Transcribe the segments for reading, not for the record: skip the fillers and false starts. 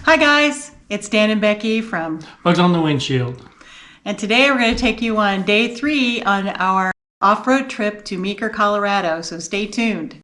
Hi guys, it's Dan and Becky from Bugs on the Windshield. and today we're going to take you on day 3 on our off-road trip to Meeker, Colorado, so stay tuned.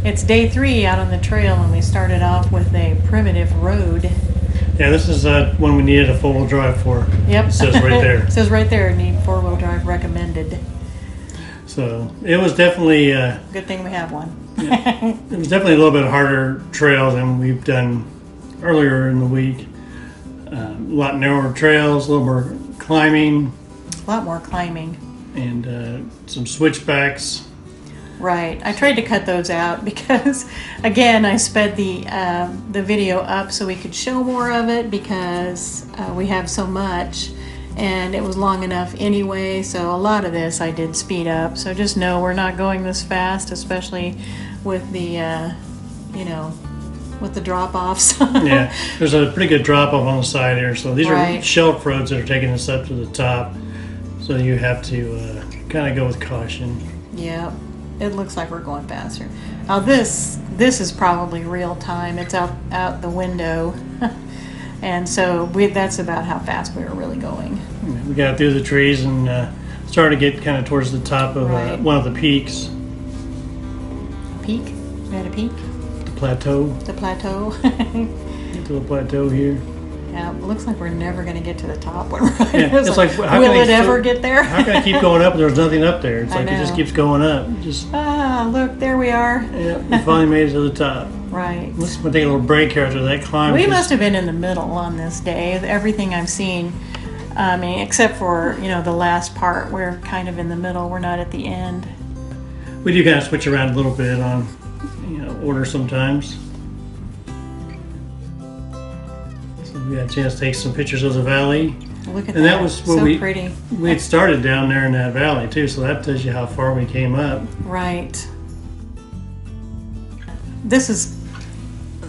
It's day 3 out on the trail, and we started off with a primitive road. Yeah, this is one we needed a four-wheel drive for. Yep. It says right there. It says right there, need 4-wheel drive recommended. So it was definitely... Good thing we have one. Yeah, it was definitely a little bit harder trail than we've done earlier in the week. A lot narrower trails, a little more climbing. A lot more climbing. And some switchbacks. Right. I tried to cut those out because, again, I sped the video up so we could show more of it because we have so much, and it was long enough anyway. So a lot of this I did speed up. So just know we're not going this fast, especially with the, with the drop-offs. Yeah, there's a pretty good drop-off on the side here. So these Right. are shelf roads that are taking us up to the top. So you have to kind of go with caution. Yeah. It looks like we're going faster. Now this is probably real time. It's out the window, and so that's about how fast we were really going. We got through the trees and started to get kind of towards the top of Right. one of the peaks. Peak? We had a peak? The plateau. The plateau? Get to the plateau here. Yeah, it looks like we're never going to get to the top. When we're Yeah, it's like, how will can it ever get there? How can I keep going up and there's nothing up there? It's I like it just know. keeps going up. Just Look, there we are. yeah, we finally made it to the top. Right. Let's take a little break here after that climb. We because- must have been in the middle on this day. Everything I've seen, I mean, except for, the last part, we're kind of in the middle. We're not at the end. We do kind of switch around a little bit on, order sometimes. So we had a chance to take some pictures of the valley. Look at And that. that was where So pretty. We had started down there in that valley too, so that tells you how far we came up. Right. This is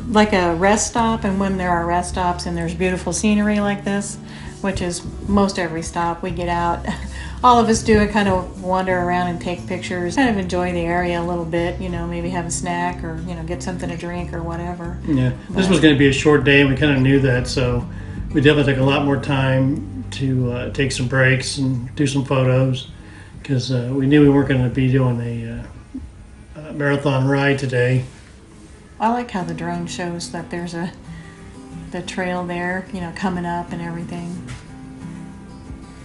like a rest stop, and when there are rest stops and there's beautiful scenery like this, which is most every stop, we get out. All of us do and kind of wander around and take pictures, kind of enjoy the area a little bit, maybe have a snack or, get something to drink or whatever. Yeah, this was going to be a short day, and we kind of knew that, so we definitely took a lot more time to take some breaks and do some photos because we knew we weren't going to be doing a marathon ride today. I like how the drone shows that there's the trail there, coming up and everything.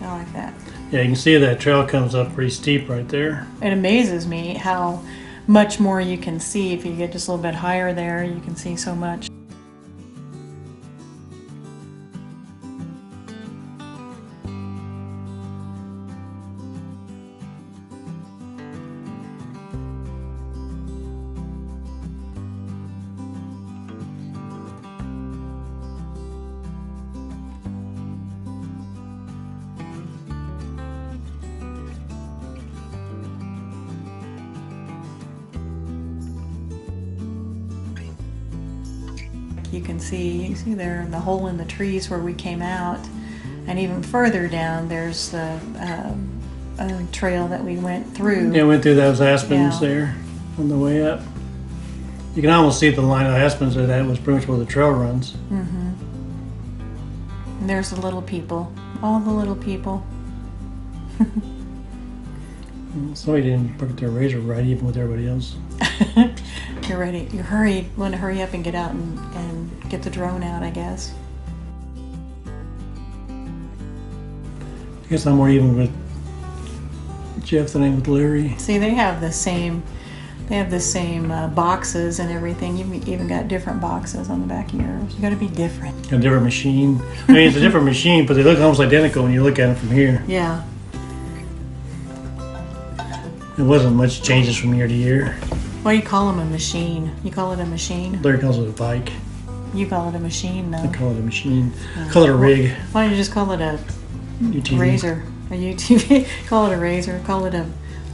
I like that. Yeah, you can see that trail comes up pretty steep right there. It amazes me how much more you can see. If you get just a little bit higher there, you can see so much. You can see there the hole in the trees where we came out, and even further down there's the trail that we went through. Yeah, went through those aspens Yeah. there on the way up. You can almost see the line of aspens there. That was pretty much where the trail runs. Mm-hmm. And there's the little people, all the little people. Somebody didn't put their razor right, even with everybody else. You're ready. You're hurried. Want to hurry up and get out and get the drone out, I guess. I guess I'm more even with Jeff than I am with Larry. See, they have the same boxes and everything. You've even got different boxes on the back of yours. You got to be different. A different machine. I mean, it's a different machine, but they look almost identical when you look at them from here. Yeah. It wasn't much changes from year to year. What do you call them? A machine? You call it a machine? Larry calls it a bike. You call it a machine, though. I call it a machine. I call it a rig. Why don't you just call it a UTV. razor? A UTV? Call it a razor. Call it a...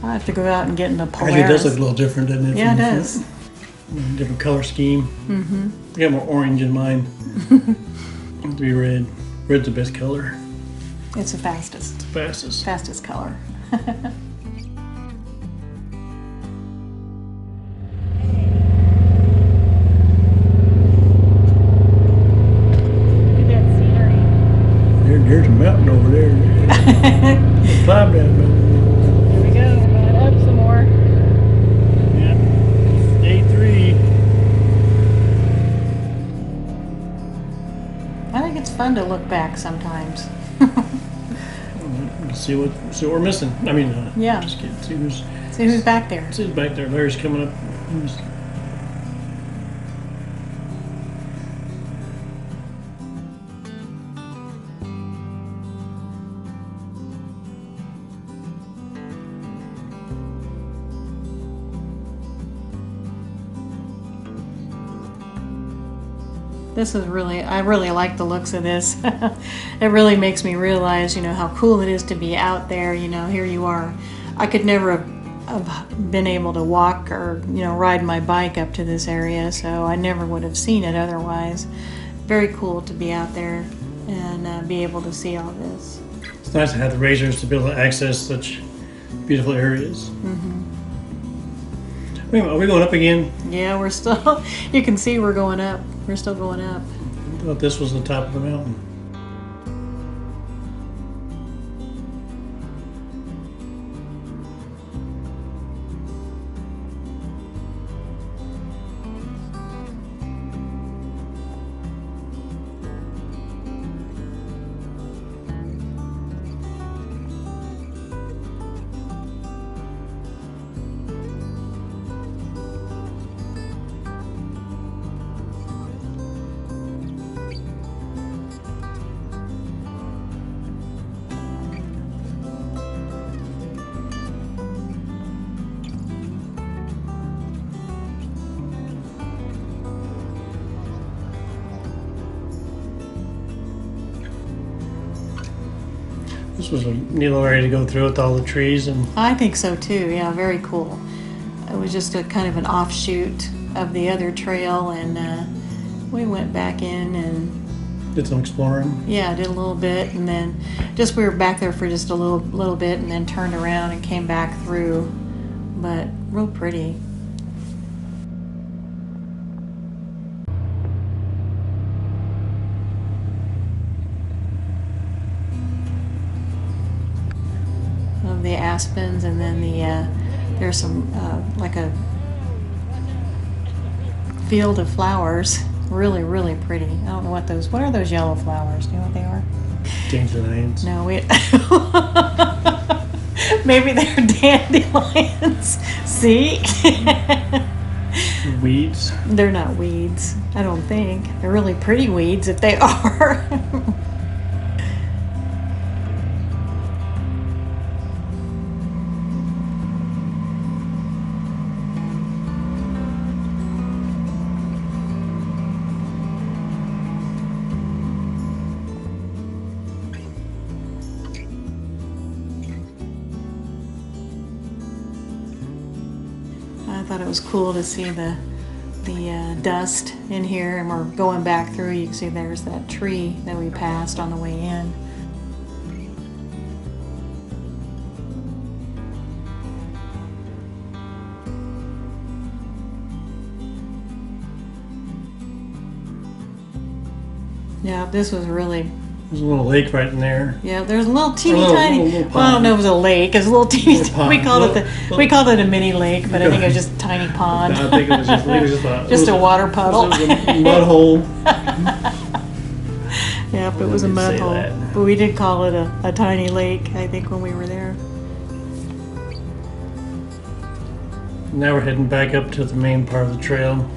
I have to go out and get in a Polaris. Actually, it does look a little different, doesn't it? Yeah, it does. Different color scheme. Mm-hmm. I got more orange in mine. To be red. Red's the best color. It's the fastest. It's the fastest. Fastest color. There's a mountain over there. Climb that mountain. Here we go. We're going up some more. Yeah. Day 3. I think it's fun to look back sometimes. See what we're missing. I mean, Yeah. Just kidding. See who's back there. See who's back there. Larry's coming up. This is really, I really like the looks of this. It really makes me realize, you know, how cool it is to be out there. You know, here you are. I could never have been able to walk or, you know, ride my bike up to this area, so I never would have seen it otherwise. Very cool to be out there and be able to see all this. It's nice to have the razors to be able to access such beautiful areas. Mm-hmm. Wait a minute, are we going up again? Yeah, we're still, you can see we're going up. We're still going up. I thought this was the top of the mountain. This was a neat little area to go through with all the trees and. I think so too. Yeah, very cool. It was just a kind of an offshoot of the other trail, and we went back in and Did some exploring. yeah, did a little bit, and then just we were back there for just a little bit, and then turned around and came back through. But real pretty. Of the aspens, and then the there's some like a field of flowers. Really, really pretty. I don't know what are those yellow flowers? Do you know what they are? Dandelions. No, we. Maybe they're dandelions. See? Weeds. They're not weeds. I don't think. They're really pretty weeds if they are. I thought it was cool to see the dust in here, and we're going back through. You can see there's that tree that we passed on the way in. Yeah, this was really. There's a little lake right in there. Yeah, there's a little teeny little- tiny. little Well, I don't pond. know if it was a lake. It's a little teeny. Little pond. We called Little- we called it a mini lake, but I think it was just a tiny pond. I think it was just Just a water puddle. It was a mud hole. Yep, it was a did mud say hole. that. But we did call it a tiny lake, I think, when we were there. Now we're heading back up to the main part of the trail.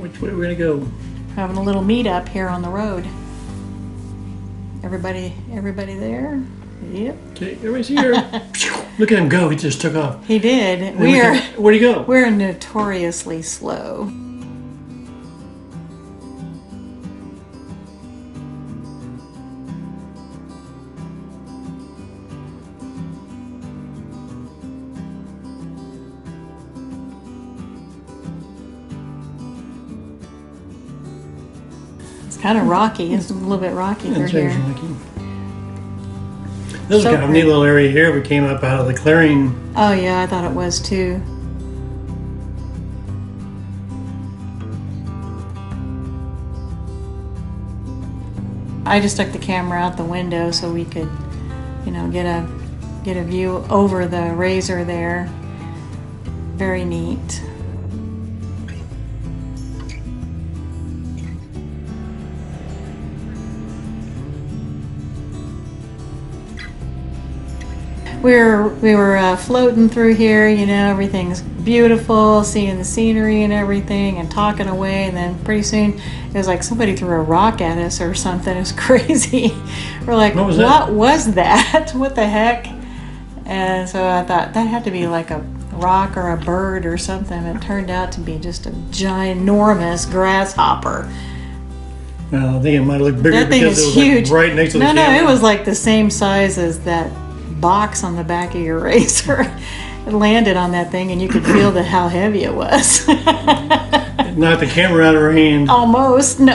Which way are we gonna go? Having a little meetup here on the road. Everybody there? Yep. Okay, everybody's here. Look at him go. He just took off. He did. Where'd he go? We're notoriously slow. It's kind of rocky. It's a little bit rocky through here. This is kind of a neat little area here. We came up out of the clearing. Oh yeah, I thought it was too. I just took the camera out the window so we could, you know, get a view over the Razor there. Very neat. We were floating through here, you know, everything's beautiful, seeing the scenery and everything, and talking away, and then pretty soon it was like somebody threw a rock at us or something. It was crazy. We're like, what was that? What the heck? And so I thought that had to be like a rock or a bird or something. It turned out to be just a ginormous grasshopper. Well, I think it might look bigger that thing because is it was huge. Like right next to the camera. No, it was like the same size as that box on the back of your Razor. It landed on that thing and you could feel how heavy it was. Knocked the camera out of her hand. Almost, no.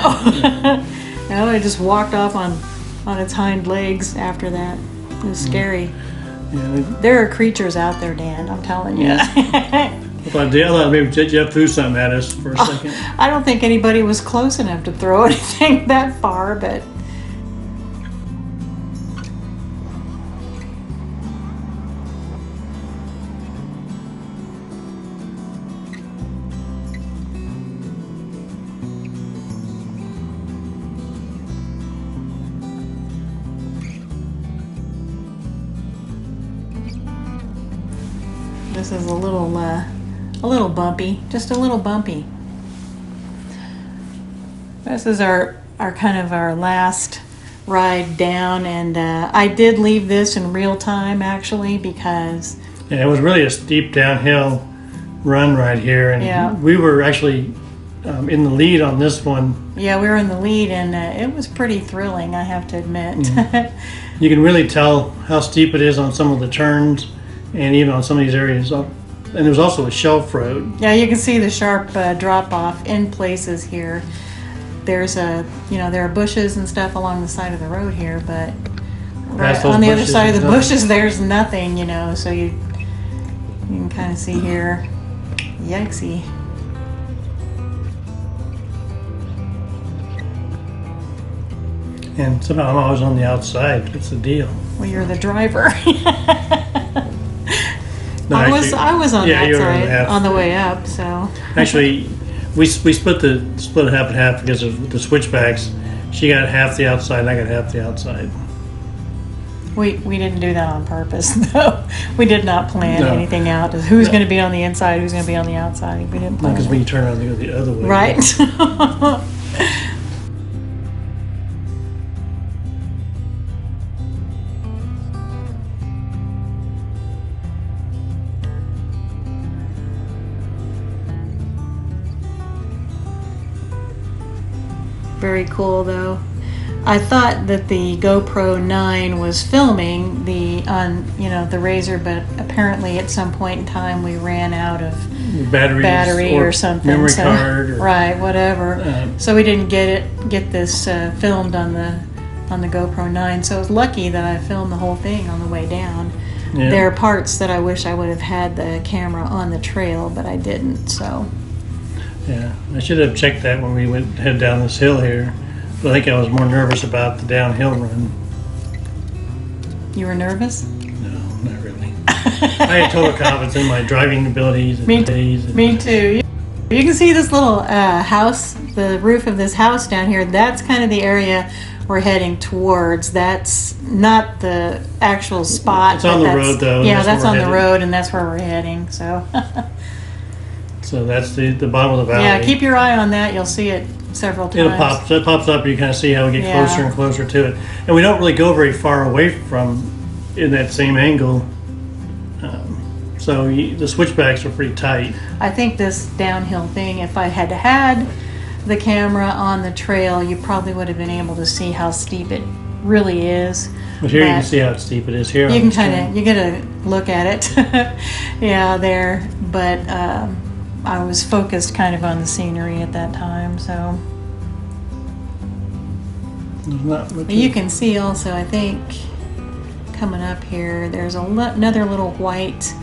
No, it just walked off on its hind legs after that. It was scary. Yeah, there are creatures out there, Dan, I'm telling you. I thought maybe Jeff threw something at us for a second. I don't think anybody was close enough to throw anything that far, but this is a little bumpy, just a little bumpy. This is our kind of our last ride down, and I did leave this in real time actually because it was really a steep downhill run right here, and we were actually in the lead on this one. Yeah, we were in the lead, and it was pretty thrilling, I have to admit. You can really tell how steep it is on some of the turns, and even on some of these areas. And there's also a shelf road. Yeah, you can see the sharp drop off in places here. There's there are bushes and stuff along the side of the road here, but right on the other side of the bushes, there's nothing, you know. So you can kind of see here. Yikesy. And somehow I'm always on the outside. What's the deal? Well, you're the driver. No, I was on that side on the way up. So actually, we split it half and half because of the switchbacks. She got half the outside, and I got half the outside. We didn't do that on purpose, though. We did not plan anything out. Who's going to be on the inside? Who's going to be on the outside? We didn't plan. Because when you turn around, you go the other way. Right. Very cool, though. I thought that the GoPro 9 was filming the Razor, but apparently at some point in time we ran out of battery or something. Memory card. Right, whatever. So we didn't get this filmed on the GoPro 9. So I was lucky that I filmed the whole thing on the way down. Yeah. There are parts that I wish I would have had the camera on the trail, but I didn't. So. Yeah, I should have checked that when we head down this hill here. But I think I was more nervous about the downhill run. You were nervous? No, not really. I had total confidence in my driving abilities. And Me too. You can see this little house, the roof of this house down here. That's kind of the area we're heading towards. That's not the actual spot. It's on the road, though. Yeah, that's on the road, and that's where we're heading. So. So that's the bottom of the valley. Yeah, keep your eye on that. You'll see it several times. It pops up. You kind of see how we get closer and closer to it, and we don't really go very far away from in that same angle. So the switchbacks are pretty tight. I think this downhill thing, if I had the camera on the trail, you probably would have been able to see how steep it really is. But here you can see how steep it is. Here you can you get a look at it. Yeah, there. But I was focused kind of on the scenery at that time, so. You can see also, I think, coming up here, there's another little white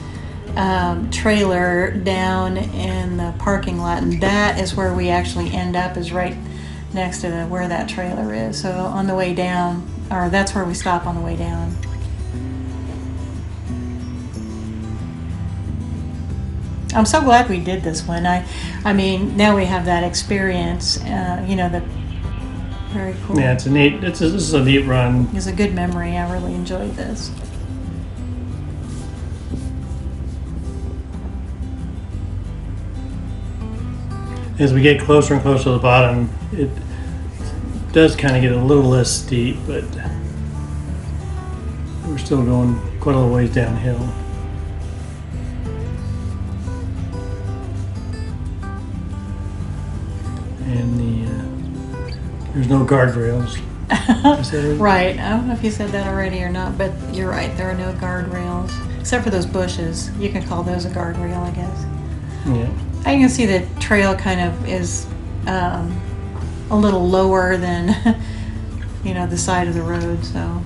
trailer down in the parking lot, and that is where we actually end up, is right next to where that trailer is. So on the way down, or that's where we stop on the way down. I'm so glad we did this one. I mean, now we have that experience. You know, the very cool. Yeah, this is a neat run. It's a good memory. I really enjoyed this. As we get closer and closer to the bottom, it does kind of get a little less steep, but we're still going quite a little ways downhill. And there's no guardrails. Right. I don't know if you said that already or not, but you're right. There are no guardrails, except for those bushes. You can call those a guardrail, I guess. Yeah. I can see the trail kind of is a little lower than, you know, the side of the road, so.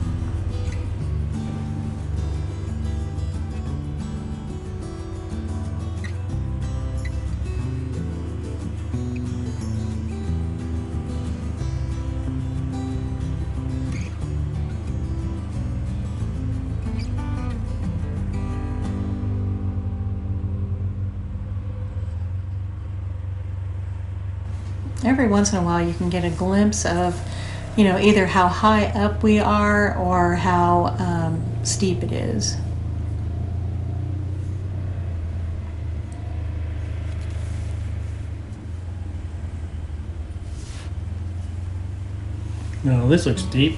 Every once in a while you can get a glimpse of, you know, either how high up we are or how steep it is. No, this looks deep.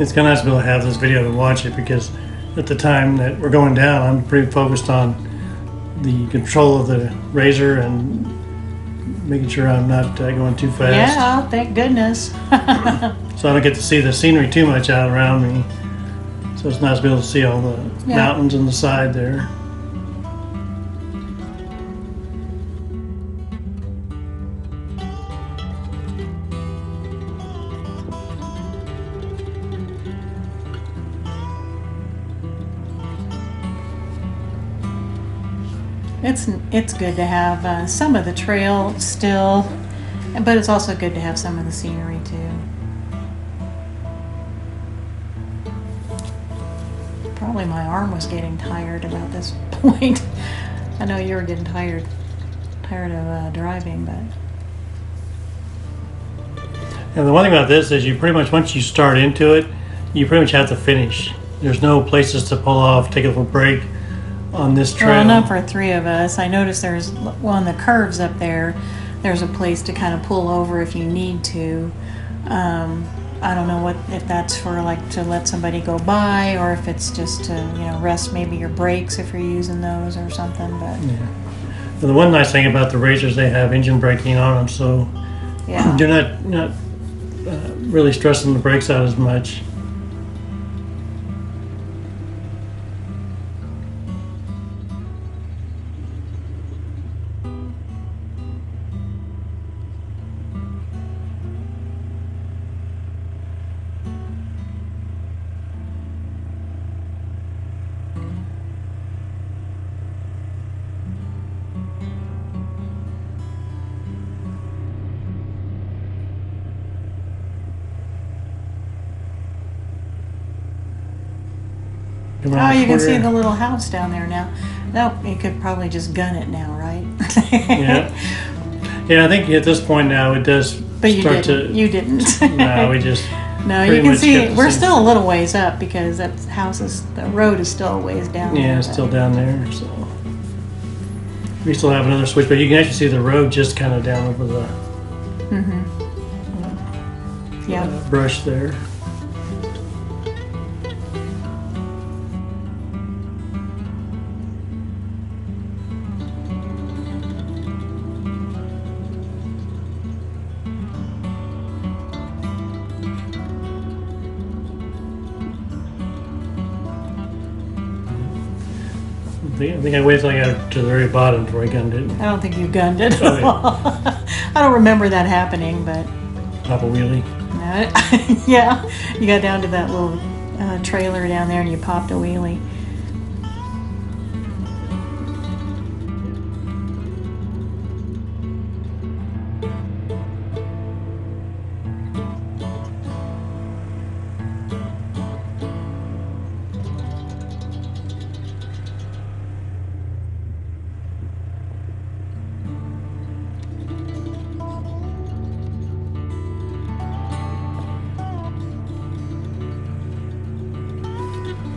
It's kind of nice to be able to have this video to watch it, because at the time that we're going down, I'm pretty focused on the control of the razor and making sure I'm not going too fast. Yeah, thank goodness. So I don't get to see the scenery too much out around me. So it's nice to be able to see all the mountains on the side there. It's good to have some of the trail still, but it's also good to have some of the scenery too. Probably my arm was getting tired about this point. I know you were getting tired of driving, but. And the one thing about this is you pretty much, once you start into it, you pretty much have to finish. There's no places to pull off, take a little break on this trail. Well, not for 3 of us. I noticed there's, well, on the curves up there, there's a place to kind of pull over if you need to. I don't know if that's for like to let somebody go by, or if it's just to, you know, rest maybe your brakes if you're using those or something. But Yeah. Well, the one nice thing about the Razors, they have engine braking on them, so yeah, you're not really stressing the brakes out as much. oh, you can see the little house down there now. Nope, you could probably just gun it now, right? Yeah, I think at this point now it does But you start didn't. to. You didn't. No, we just. No, pretty you can much see kept the we're same- still a little ways up because that the road is still a ways down. Yeah, there, it's but- still down there, so. We still have another switch, but you can actually see the road just kind of down over the Yeah. brush there. I think I waited till I got to the very bottom before I gunned it. I don't think you gunned it. Oh, yeah. I don't remember that happening, but Pop a wheelie. yeah, you got down to that little trailer down there and you popped a wheelie.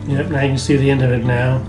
Yep, now you can see the end of it now.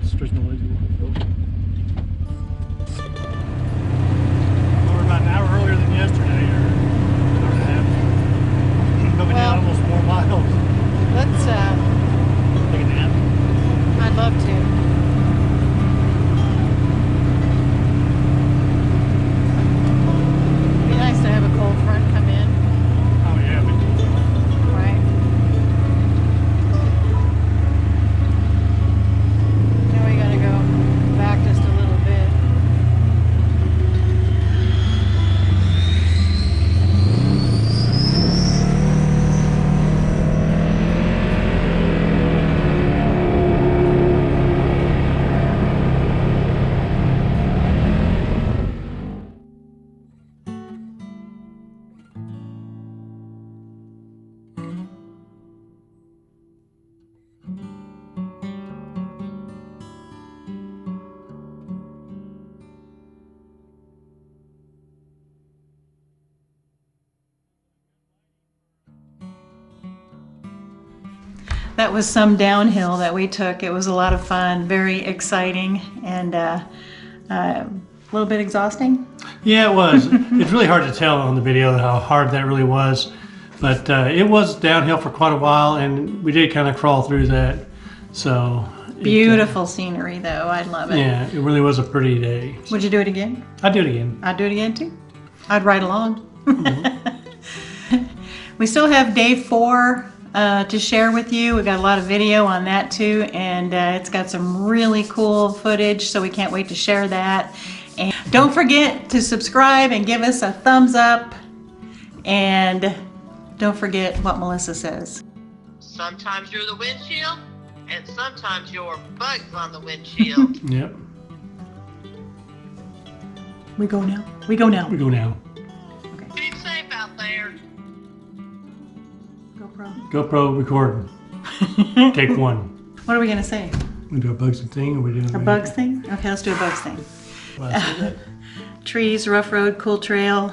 Stretch my legs a little bit. We're about an hour earlier than yesterday, or an hour and a half. But we did Well, almost 4 miles. Let's. Take a nap. I'd love to. It'd be nice to have a cold front come in, Oh yeah, we did. right? Now we gotta go back just a little bit. That was some downhill that we took. It was a lot of fun, very exciting, and a little bit exhausting. Yeah, it was. It's really hard to tell on the video how hard that really was. But it was downhill for quite a while, and we did kind of crawl through that. So Beautiful scenery, though. I love it. Yeah, it really was a pretty day. Would you do it again? I'd do it again. I'd do it again, too. I'd ride along. We still have day 4 to share with you. We got a lot of video on that too, and it's got some really cool footage, so we can't wait to share that. And don't forget to subscribe and give us a thumbs up, and don't forget what Melissa says. Sometimes you're the windshield, and sometimes you're bugs on the windshield. Yep. We go now. We go now. We go now. Be safe out there. GoPro. GoPro recording. Take 1. What are we gonna say? We do a bugs thing, or we do A bugs thing? Okay, let's do a bugs thing. Well, Trees, rough road, cool trail.